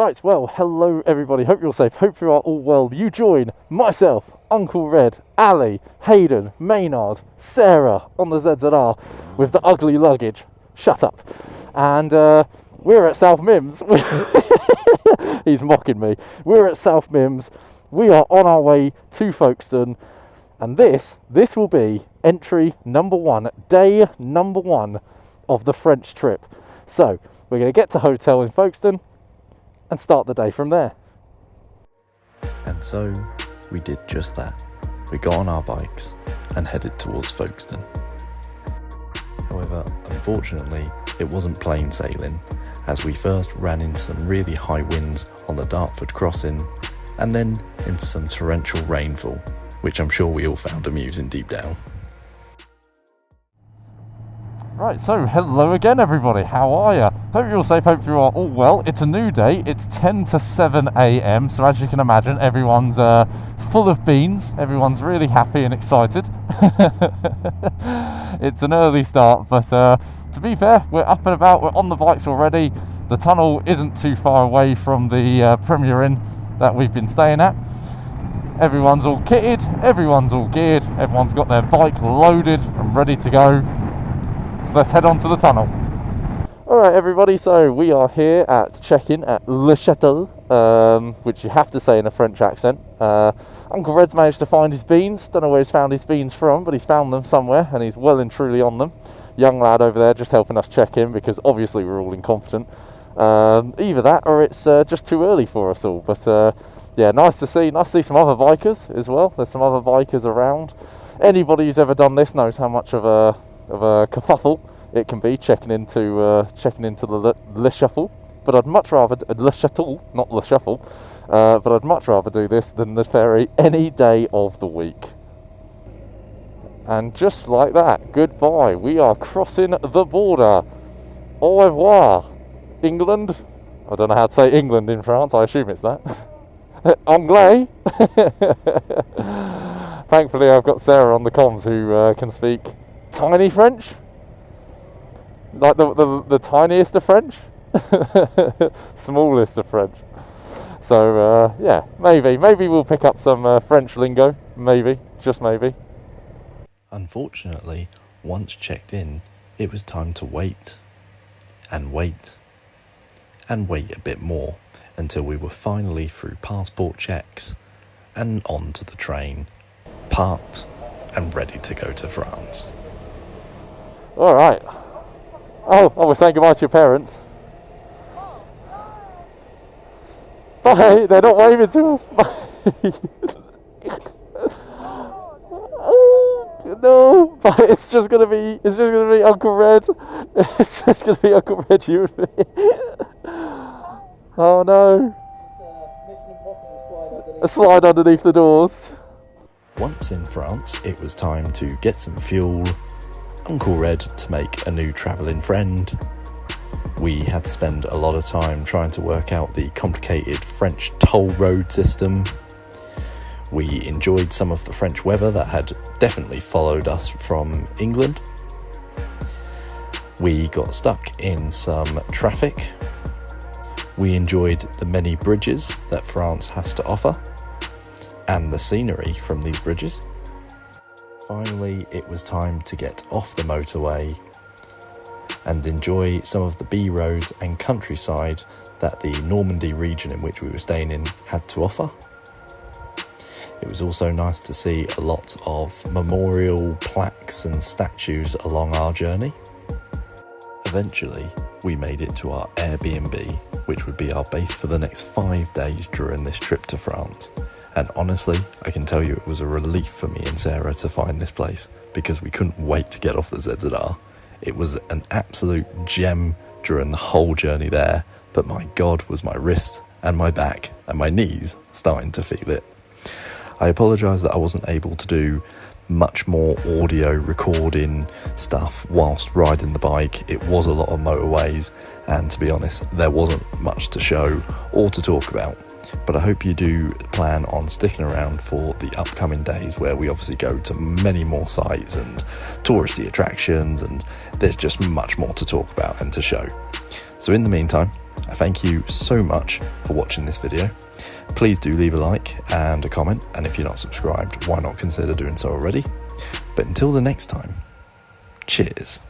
Right, well, hello everybody, hope you're safe, hope you are all well. You join myself, Uncle Red, Ali, Hayden, Maynard, Sarah on the ZZR with the ugly luggage. Shut up. And we're at South Mims. He's mocking me. We're at South Mims. We are on our way to Folkstone. And this will be entry number 1, day number 1 of the French trip. So, we're going to get to hotel in Folkstone and start the day from there. And so we did just that. We got on our bikes and headed towards Folkstone. However, unfortunately, it wasn't plain sailing, as we first ran into some really high winds on the Dartford crossing, and then into some torrential rainfall, which I'm sure we all found amusing deep down. Right, so hello again everybody, how are you? Hope you're all safe, hope you are all well. It's a new day, it's 10 to 7 a.m, so as you can imagine, everyone's full of beans, everyone's really happy and excited. It's an early start, but to be fair, we're up and about, we're on the bikes already. The tunnel isn't too far away from the Premier Inn that we've been staying at. Everyone's all kitted, everyone's all geared, everyone's got their bike loaded and ready to go. So let's head on to the tunnel. Alright everybody, so we are here at check-in at Le Shuttle, which you have to say in a French accent. Uncle Red's managed to find his beans. Don't know where he's found his beans from, but he's found them somewhere and he's well and truly on them. Young lad over there just helping us check in because obviously we're all incompetent. Either that or it's just too early for us all. But yeah, nice to see some other bikers as well. There's some other bikers around. Anybody who's ever done this knows how much of a kerfuffle it can be checking into the Le Shuffle, but I'd much rather Le Shuttle, not Le Shuffle, but I'd much rather do this than the ferry any day of the week. And just like that, goodbye. We are crossing the border. Au revoir, England. I don't know how to say England in France. I assume it's that. Anglais. Thankfully, I've got Sarah on the comms who can speak tiny French, like the tiniest of French, smallest of French. So yeah, maybe we'll pick up some French lingo, maybe, just maybe. Unfortunately, once checked in, it was time to wait, and wait, and wait a bit more until we were finally through passport checks and onto the train, parked and ready to go to France. Alright. Oh, we're saying goodbye to your parents. Bye! They're not waving to us. Bye! Oh, no! Bye! It's just gonna be Uncle Red. It's just gonna be Uncle Red, you and me. Oh no! A slide underneath the doors. Once in France, it was time to get some fuel, Uncle Red to make a new travelling friend. We had to spend a lot of time trying to work out the complicated French toll road system. We enjoyed some of the French weather that had definitely followed us from England. We got stuck in some traffic. We enjoyed the many bridges that France has to offer and the scenery from these bridges. Finally, it was time to get off the motorway and enjoy some of the B roads and countryside that the Normandy region in which we were staying in had to offer. It was also nice to see a lot of memorial plaques and statues along our journey. Eventually, we made it to our Airbnb, which would be our base for the next 5 days during this trip to France. And honestly, I can tell you it was a relief for me and Sarah to find this place because we couldn't wait to get off the ZZR. It was an absolute gem during the whole journey there, but my God, was my wrist and my back and my knees starting to feel it. I apologise that I wasn't able to do much more audio recording stuff whilst riding the bike. It was a lot of motorways, and to be honest, there wasn't much to show or to talk about. But I hope you do plan on sticking around for the upcoming days where we obviously go to many more sites and touristy attractions, and there's just much more to talk about and to show. So in the meantime, I thank you so much for watching this video. Please do leave a like and a comment, and if you're not subscribed, why not consider doing so already? But until the next time, cheers.